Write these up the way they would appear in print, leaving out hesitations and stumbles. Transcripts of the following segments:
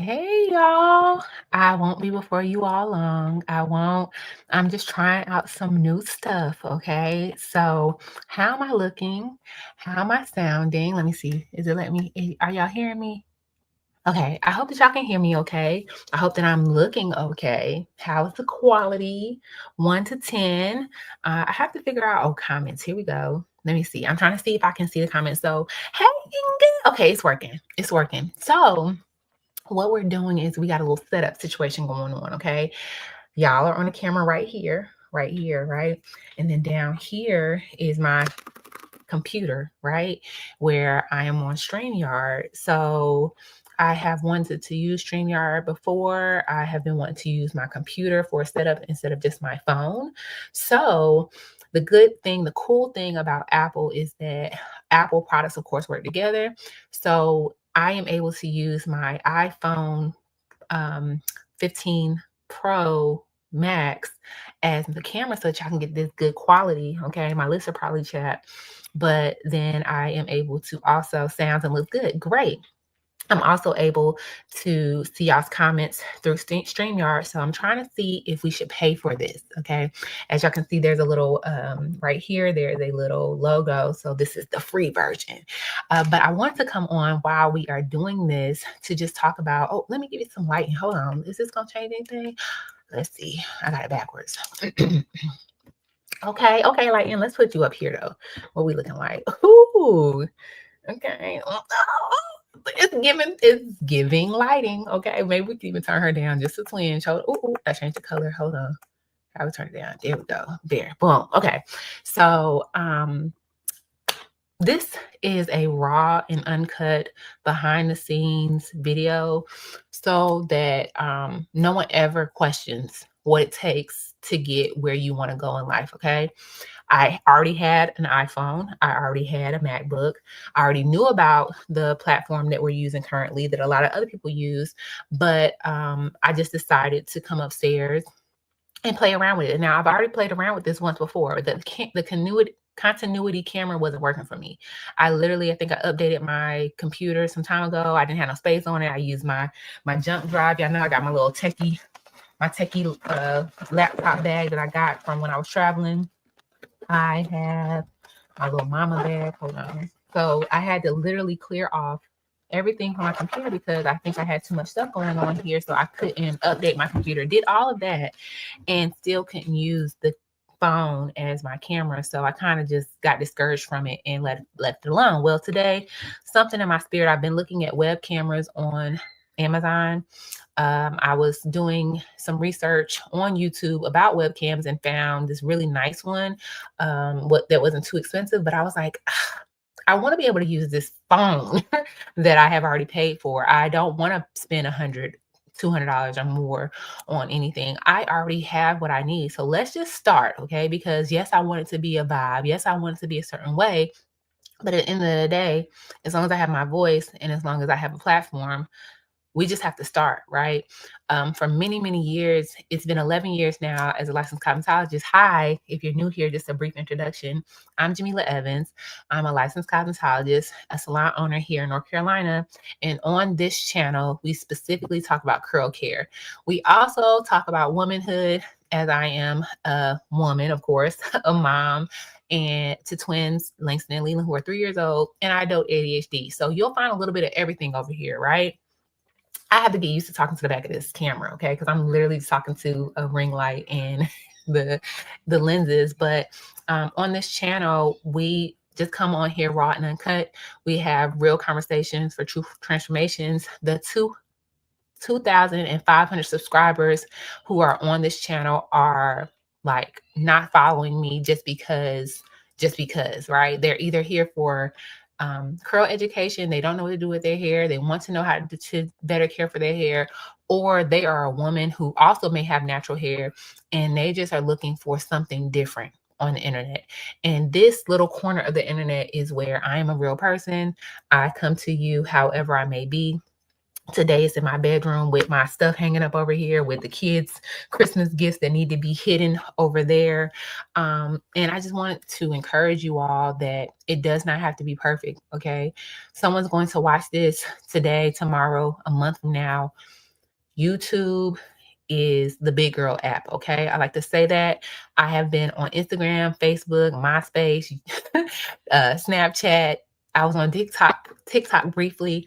Hey y'all. I won't be before you all long. I won't. I'm just trying out some new stuff, okay? So, how am I looking? How am I sounding? Let me see. Is it letting me? Are y'all hearing me? Okay, I hope that y'all can hear me okay. I hope that I'm looking okay. How's the quality? 1 to 10. I have to figure out, oh, comments. Here we go. Let me see. I'm trying to see if I can see the comments. So, hey, okay, it's working. It's working. So, what we're doing is we got a little setup situation going on, okay? Y'all are on the camera right here, right? And then down here is my computer, right? Where I am on StreamYard. So I have wanted to use StreamYard before. I have been wanting to use my computer for a setup instead of just my phone. So the cool thing about Apple is that Apple products, of course, work together. So I am able to use my iPhone um, 15 Pro Max as the camera so that y'all can get this good quality. Okay, my lips are probably chapped, but then I am able to also sound and look good. Great. I'm also able to see y'all's comments through StreamYard. So I'm trying to see if we should pay for this. Okay. As y'all can see, there's a little right here, there's a little logo. So this is the free version. But I want to come on while we are doing this to just talk about, oh, let me give you some lighting. Hold on. Is this going to change anything? Let's see. I got it backwards. Okay, lighting. Let's put you up here though. What we looking like? Ooh, okay. It's giving lighting. Okay. Maybe we can even turn her down just a twinge. Hold. Ooh, I changed the color. Hold on. I would turn it down. There we go. There. Boom. Okay. So this is a raw and uncut behind the scenes video so that no one ever questions what it takes to get where you want to go in life. Okay. I already had an iPhone. I already had a MacBook. I already knew about the platform that we're using currently that a lot of other people use. But I just decided to come upstairs and play around with it. Now, I've already played around with this once before. The continuity camera wasn't working for me. I think I updated my computer some time ago. I didn't have no space on it. I used my jump drive. Y'all know I got my techie laptop bag that I got from when I was traveling. I have my little mama bag. Hold on. So I had to literally clear off everything from my computer because I think I had too much stuff going on here. So I couldn't update my computer. Did all of that and still couldn't use the phone as my camera. So I kind of just got discouraged from it and left it alone. Well, today, something in my spirit, I've been looking at web cameras on Amazon. I was doing some research on YouTube about webcams and found this really nice one. What that wasn't too expensive, but I was like, "Ah, I want to be able to use this phone that I have already paid for. I don't want to spend $200 or more on anything. I already have what I need. So let's just start, okay? Because yes, I want it to be a vibe. Yes, I want it to be a certain way. But at the end of the day, as long as I have my voice and as long as I have a platform, we just have to start, right? For many, many years, it's been 11 years now as a licensed cosmetologist. Hi, if you're new here, just a brief introduction. I'm Jamila Evans. I'm a licensed cosmetologist, a salon owner here in North Carolina. And on this channel, we specifically talk about curl care. We also talk about womanhood, as I am a woman, of course, a mom, and to twins, Langston and Leland, who are 3 years old, and I adult ADHD. So you'll find a little bit of everything over here, right? I have to get used to talking to the back of this camera, okay? Because I'm literally talking to a ring light and the the lenses. But on this channel, we just come on here raw and uncut. We have real conversations for true transformations. The 2,500 subscribers who are on this channel are like not following me just because, right? They're either here for curl education, they don't know what to do with their hair, they want to know how to better care for their hair, or they are a woman who also may have natural hair and they just are looking for something different on the internet. And this little corner of the internet is where I am a real person. I come to you however I may be. Today it's in my bedroom with my stuff hanging up over here, with the kids' Christmas gifts that need to be hidden over there. And I just wanted to encourage you all that it does not have to be perfect. Okay. Someone's going to watch this today, tomorrow, a month from now. YouTube is the big girl app. Okay. I like to say that. I have been on Instagram, Facebook, MySpace, Snapchat. I was on TikTok briefly.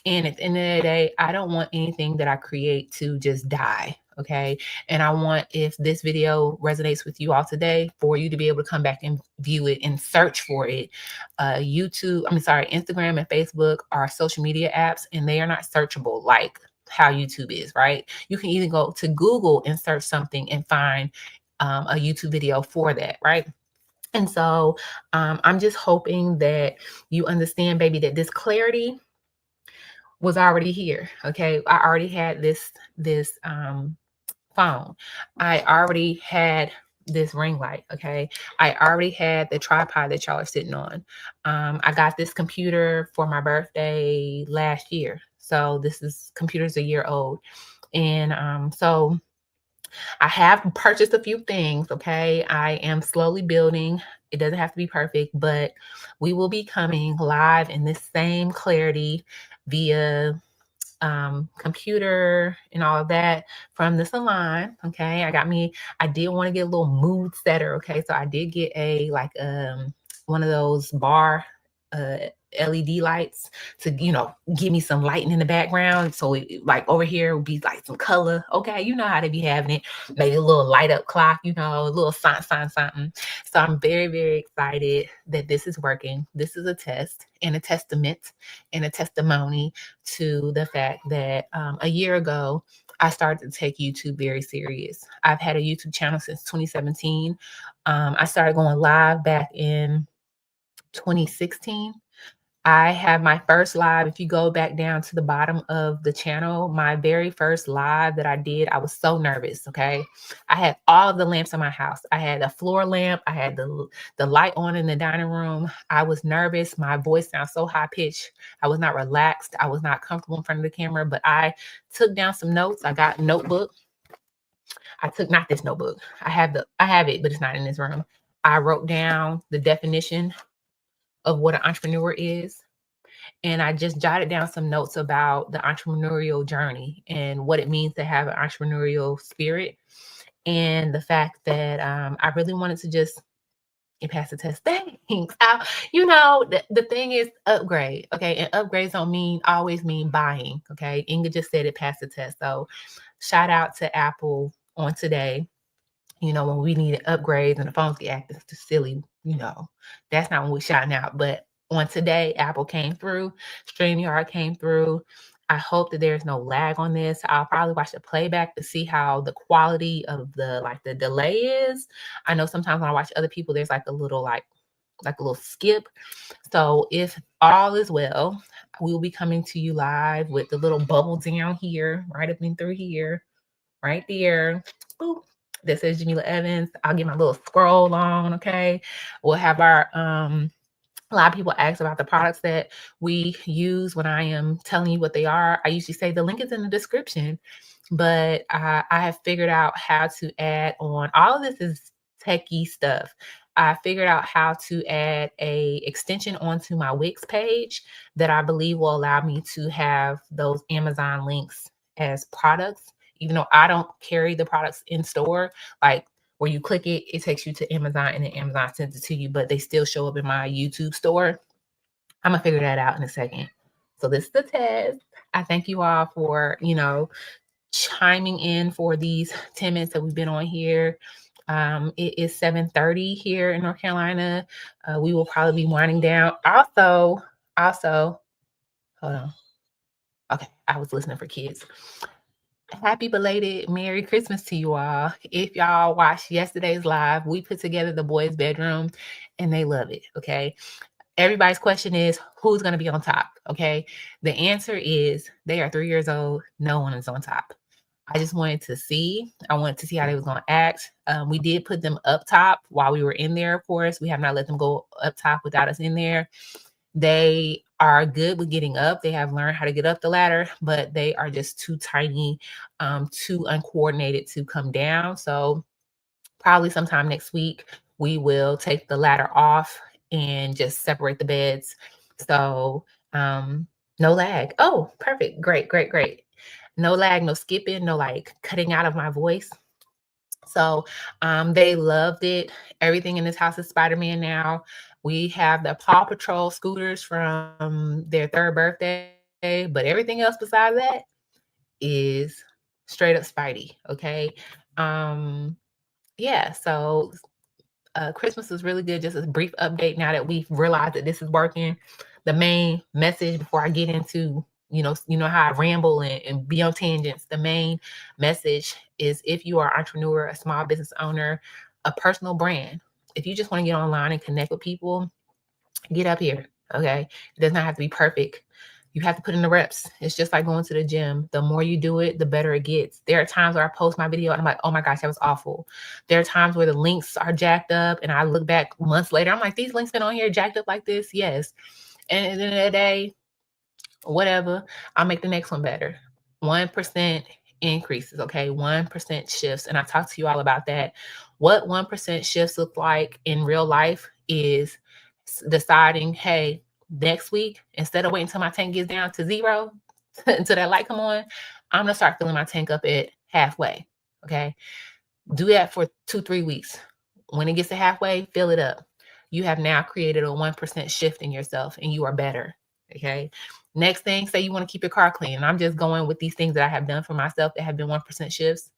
And at the end of the day, I don't want anything that I create to just die. Okay. And I want, if this video resonates with you all today, for you to be able to come back and view it and search for it. Instagram and Facebook are social media apps, and they are not searchable like how YouTube is, right? You can even go to Google and search something and find a YouTube video for that, right? And so I'm just hoping that you understand, baby, that this clarity was already here. Okay. I already had this phone. I already had this ring light. Okay. I already had the tripod that y'all are sitting on. I got this computer for my birthday last year. So computer's a year old. And so I have purchased a few things. Okay. I am slowly building. It doesn't have to be perfect, but we will be coming live in this same clarity via computer and all of that from the salon. Okay. I did want to get a little mood setter. Okay. So I did get one of those bar uh LED lights to, give me some lighting in the background. So like over here would be like some color. Okay. You know how they be having it. Maybe a little light up clock, a little something. So I'm very, very excited that this is working. This is a test and a testament and a testimony to the fact that a year ago, I started to take YouTube very serious. I've had a YouTube channel since 2017. I started going live back in 2016. I have my first live. If you go back down to the bottom of the channel, my very first live that I did, I was so nervous. Okay. I had all of the lamps in my house. I had a floor lamp. I had the light on in the dining room. I was nervous. My voice sounds so high pitched. I was not relaxed. I was not comfortable in front of the camera, but I took down some notes. I got a notebook. Not this notebook. I have it, but it's not in this room. I wrote down the definition of what an entrepreneur is. And I just jotted down some notes about the entrepreneurial journey and what it means to have an entrepreneurial spirit. And the fact that I really wanted to just pass the test. Thanks. The thing is upgrade. Okay. And upgrades don't always mean buying. Okay. Inga just said it passed the test. So shout out to Apple on today. When we needed upgrades and the phones get acting silly, that's not when we're shouting out. But on today, Apple came through, StreamYard came through. I hope that there's no lag on this. I'll probably watch the playback to see how the quality of the delay is. I know sometimes when I watch other people, there's like a little skip. So if all is well, we will be coming to you live with the little bubble down here, right up in through here, right there. Boop. That says Jamila Evans. I'll get my little scroll on. Okay. We'll have our a lot of people ask about the products that we use when I am telling you what they are. I usually say the link is in the description, but I have figured out how to add on. All of this is techie stuff. I figured out how to add a extension onto my Wix page that I believe will allow me to have those Amazon links as products, even though I don't carry the products in store. Like where you click it, it takes you to Amazon and then Amazon sends it to you, but they still show up in my YouTube store. I'm gonna figure that out in a second. So this is the test. I thank you all for, chiming in for these 10 minutes that we've been on here. It is 7:30 here in North Carolina. We will probably be winding down. Also, hold on. Okay, I was listening for kids. Happy belated Merry Christmas to you all. If y'all watched yesterday's live, we put together the boys' bedroom and they love it. Okay. Everybody's question is who's going to be on top? Okay. The answer is they are 3 years old. No one is on top. I just wanted to see. I wanted to see how they was going to act. We did put them up top while we were in there, of course. We have not let them go up top without us in there. They are good with getting up. They have learned how to get up the ladder, but they are just too tiny, too uncoordinated to come down. So probably sometime next week, we will take the ladder off and just separate the beds. So, no lag. Oh, perfect. Great, great, great. No lag, no skipping, no like cutting out of my voice. So, they loved it. Everything in this house is Spider-Man now. We have the Paw Patrol scooters from their third birthday, but everything else besides that is straight up Spidey. Okay. Um, yeah, so Christmas is really good. Just a brief update now that we've realized that this is working. The main message before I get into, you know how I ramble and be on tangents. The main message is, if you are an entrepreneur, a small business owner, a personal brand, if you just want to get online and connect with people, get up here. Okay. It does not have to be perfect. You have to put in the reps. It's just like going to the gym. The more you do it, the better it gets. There are times where I post my video and I'm like, oh my gosh, that was awful. There are times where the links are jacked up and I look back months later, I'm like, these links been on here jacked up like this? Yes. And at the end of the day, whatever, I'll make the next one better. 1% increases, okay? 1% shifts. And I talked to you all about that. What 1% shifts look like in real life is deciding, hey, next week, instead of waiting until my tank gets down to zero, until that light come on, I'm gonna start filling my tank up at halfway. Okay. Do that for 2, 3 weeks. When it gets to halfway, fill it up. You have now created a 1% shift in yourself and you are better. Okay. Next thing, say you want to keep your car clean. I'm just going with these things that I have done for myself that have been 1% shifts.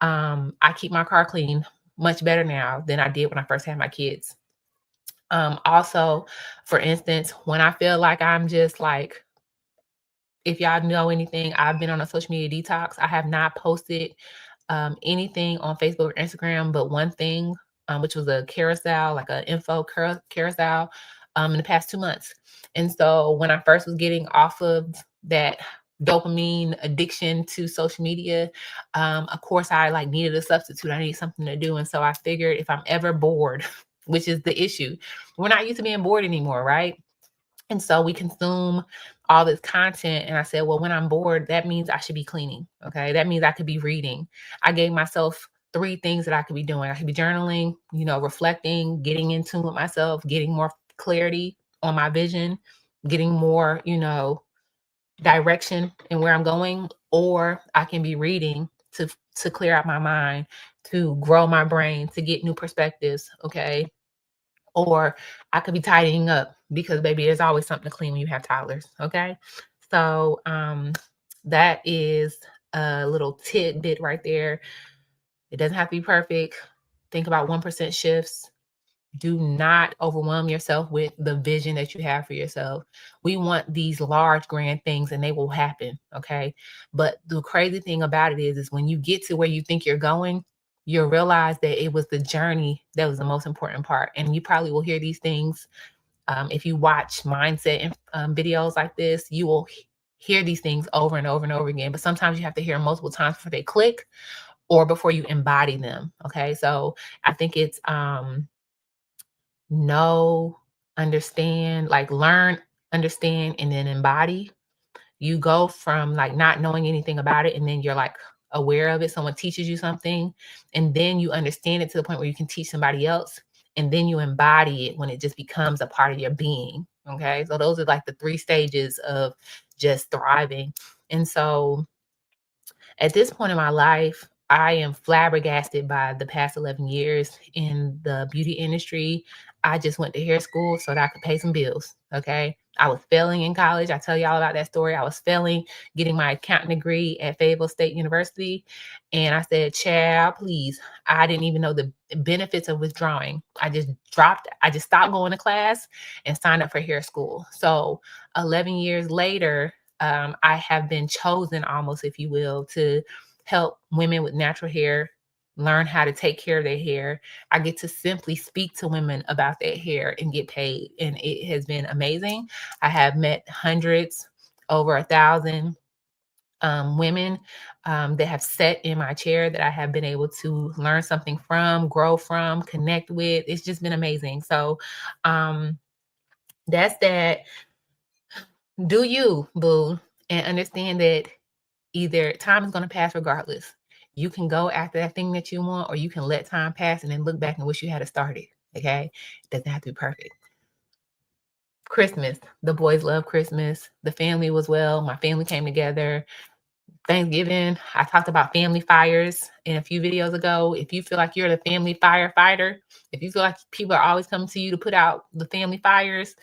I keep my car clean much better now than I did when I first had my kids. Also, for instance, when I feel like I'm just like, if y'all know anything, I've been on a social media detox. I have not posted anything on Facebook or Instagram, but one thing, which was a carousel, like an info carousel, in the past 2 months. And so when I first was getting off of that dopamine addiction to social media, of course, I like needed a substitute. I need something to do. And so I figured, if I'm ever bored, which is the issue, we're not used to being bored anymore, right? And so we consume all this content. And I said, well, when I'm bored, that means I should be cleaning. Okay. That means I could be reading. I gave myself 3 things that I could be doing. I could be journaling, reflecting, getting in tune with myself, getting more clarity on my vision, getting more, direction in where I'm going, or I can be reading to clear out my mind, to grow my brain, to get new perspectives. Okay, or I could be tidying up because, baby, there's always something to clean when you have toddlers. Okay. So that is a little tidbit right there. It doesn't have to be perfect. Think about 1% shifts. Do not overwhelm yourself with the vision that you have for yourself. We want these large, grand things and they will happen. Okay. But the crazy thing about it is when you get to where you think you're going, you'll realize that it was the journey that was the most important part. And you probably will hear these things. If you watch mindset videos like this, you will hear these things over and over and over again. But sometimes you have to hear them multiple times before they click or before you embody them. Okay. So I think it's know, understand, like learn, understand, and then embody. You go from like not knowing anything about it, and then you're like aware of it. Someone teaches you something, and then you understand it to the point where you can teach somebody else, and then you embody it when it just becomes a part of your being. Okay. So those are like the 3 stages of just thriving. And so at this point in my life, I am flabbergasted by the past 11 years in the beauty industry. I just went to hair school so that I could pay some bills. Okay. I was failing in college. I tell y'all about that story. I was failing, getting my accounting degree at Fayetteville State University. And I said, Chad, please. I didn't even know the benefits of withdrawing. I just stopped going to class and signed up for hair school. So 11 years later, I have been chosen, almost, if you will, to help women with natural hair learn how to take care of their hair. I get to simply speak to women about their hair and get paid. And it has been amazing. I have met hundreds, over 1,000 women that have sat in my chair that I have been able to learn something from, grow from, connect with. It's just been amazing. So that's that. Do you, boo, and understand that either time is gonna pass regardless. You can go after that thing that you want, or you can let time pass and then look back and wish you had started, okay? It doesn't have to be perfect. Christmas, the boys love Christmas. The family was well. My family came together. Thanksgiving, I talked about family fires in a few videos ago. If you feel like you're the family firefighter, if you feel like people are always coming to you to put out the family fires,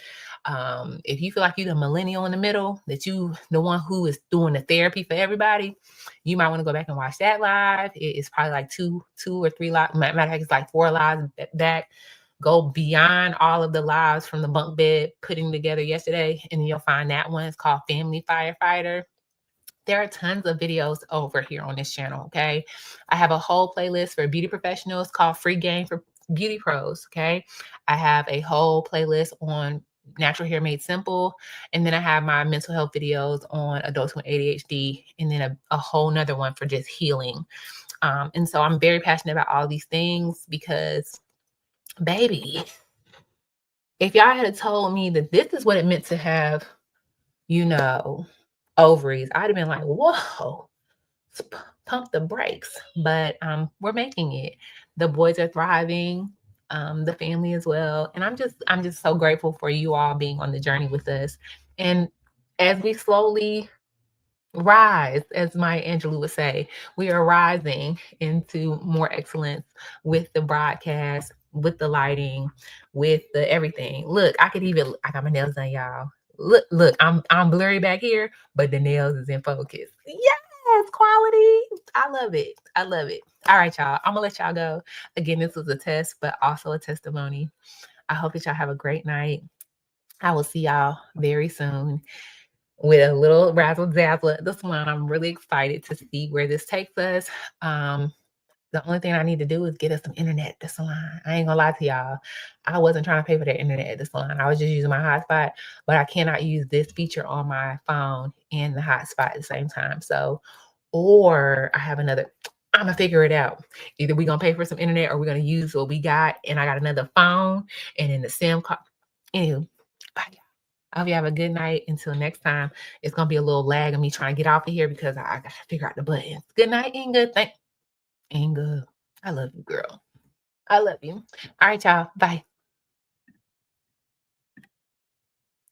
if you feel like you're the millennial in the middle, that you the one who is doing the therapy for everybody, you might want to go back and watch that live. It's probably like two or three lives. Matter of fact, it's like four lives back. Go beyond all of the lives from the bunk bed putting together yesterday, and then you'll find that one. It's called Family Firefighter. There are tons of videos over here on this channel, okay? I have a whole playlist for beauty professionals called Free Game for Beauty Pros, okay? I have a whole playlist on natural hair made simple. And then I have my mental health videos on adults with ADHD, and then a whole nother one for just healing. And so I'm very passionate about all these things because, baby, if y'all had told me that this is what it meant to have, you know, ovaries, I'd have been like, whoa, pump the brakes. But we're making it. The boys are thriving, the family as well. And I'm just so grateful for you all being on the journey with us. And as we slowly rise, as Maya Angelou would say, we are rising into more excellence with the broadcast, with the lighting, with the everything. Look, I got my nails done, y'all. Look, I'm blurry back here, but the nails is in focus. Yes, quality. I love it. I love it. All right, y'all. I'm gonna let y'all go. Again, this was a test, but also a testimony. I hope that y'all have a great night. I will see y'all very soon with a little razzle dazzle at this one. I'm really excited to see where this takes us. Um, the only thing I need to do is get us some internet at the salon. I ain't gonna lie to y'all. I wasn't trying to pay for that internet at the salon. I was just using my hotspot, but I cannot use this feature on my phone and the hotspot at the same time. So, or I have another. I'm gonna figure it out. Either we're gonna pay for some internet or we're gonna use what we got, and I got another phone and then the SIM card. Anywho, bye. I hope you have a good night. Until next time, it's gonna be a little lag of me trying to get off of here because I gotta figure out the buttons. Good night, Inga. Inga. I love you, girl. I love you. All right, y'all. Bye.